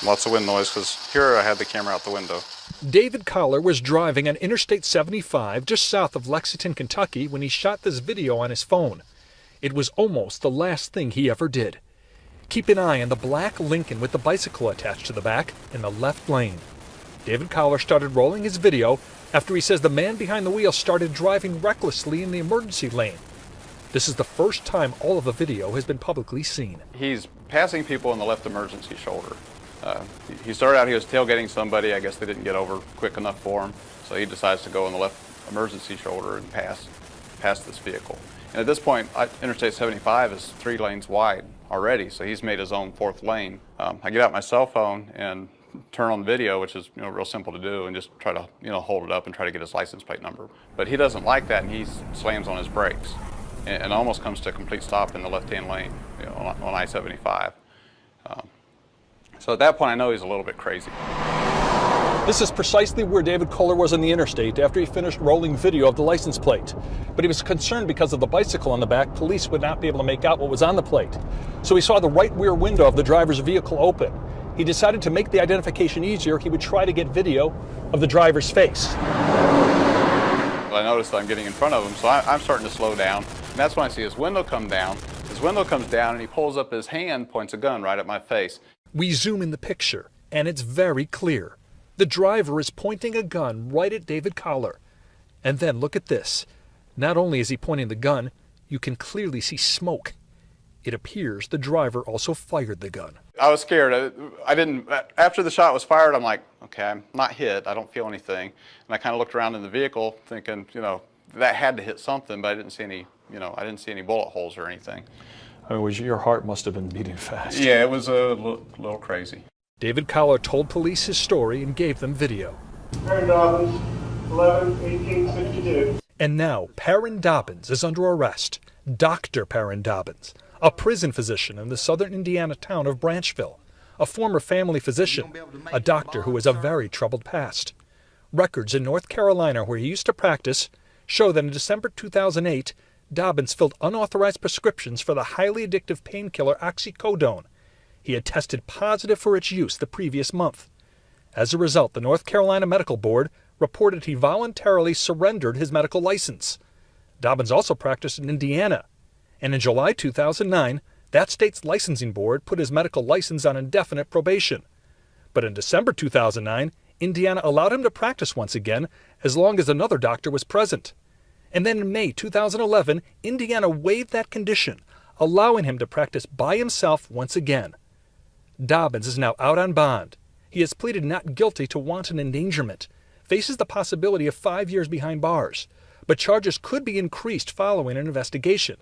Lots of wind noise because here I had the camera out the window. David Collar was driving on Interstate 75 just south of Lexington, Kentucky when he shot this video on his phone. It was almost the last thing he ever did. Keep an eye on the black Lincoln with the bicycle attached to the back in the left lane. David Collar started rolling his video after he says the man behind the wheel started driving recklessly in the emergency lane. This is the first time all of the video has been publicly seen. He's passing people in the left emergency shoulder. He started out, he was tailgating somebody. I guess they didn't get over quick enough for him, so he decides to go in the left emergency shoulder and pass this vehicle. And at this point, Interstate 75 is 3 lanes wide already, so he's made his own 4th lane. I get out my cell phone and turn on video, which is real simple to do, and just try to hold it up and try to get his license plate number. But he doesn't like that, and he slams on his brakes and almost comes to a complete stop in the left-hand lane on I-75. So at that point, I know he's a little bit crazy. This is precisely where David Collar was on the interstate after he finished rolling video of the license plate. But he was concerned because of the bicycle on the back, police would not be able to make out what was on the plate. So he saw the right rear window of the driver's vehicle open. He decided to make the identification easier. He would try to get video of the driver's face. I noticed that I'm getting in front of him, so I'm starting to slow down. And that's when I see his window come down. His window comes down, and he pulls up his hand, points a gun right at my face. We zoom in the picture, and it's very clear. The driver is pointing a gun right at David Collar. And then look at this. Not only is he pointing the gun, you can clearly see smoke. It appears the driver also fired the gun. I was scared. I didn't. After the shot was fired, I'm like, okay, I'm not hit. I don't feel anything. And I kind of looked around in the vehicle, thinking, that had to hit something, but I didn't see any. I didn't see any bullet holes or anything. I mean, your heart must have been beating fast. Yeah, it was a little crazy. David Collar told police his story and gave them video. Perrin Dobbins, 11/18/62. And now Perrin Dobbins is under arrest. Dr. Perrin Dobbins, a prison physician in the southern Indiana town of Branchville, a former family physician, a doctor who has a very troubled past. Records in North Carolina, where he used to practice, show that in December 2008, Dobbins filled unauthorized prescriptions for the highly addictive painkiller oxycodone. He had tested positive for its use the previous month. As a result, the North Carolina Medical Board reported he voluntarily surrendered his medical license. Dobbins also practiced in Indiana, and in July 2009, that state's licensing board put his medical license on indefinite probation. But in December 2009, Indiana allowed him to practice once again as long as another doctor was present. And then in May 2011, Indiana waived that condition, allowing him to practice by himself once again. Dobbins is now out on bond. He has pleaded not guilty to wanton endangerment, faces the possibility of 5 years behind bars, but charges could be increased following an investigation.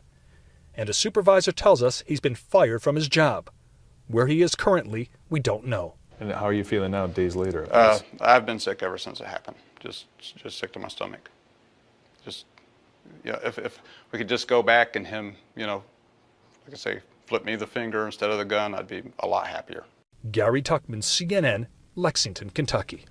And a supervisor tells us he's been fired from his job. Where he is currently, we don't know. And how are you feeling now, days later? I've been sick ever since it happened. Just sick to my stomach. If we could just go back and him, like I say, flip me the finger instead of the gun, I'd be a lot happier. Gary Tuckman, CNN, Lexington, Kentucky.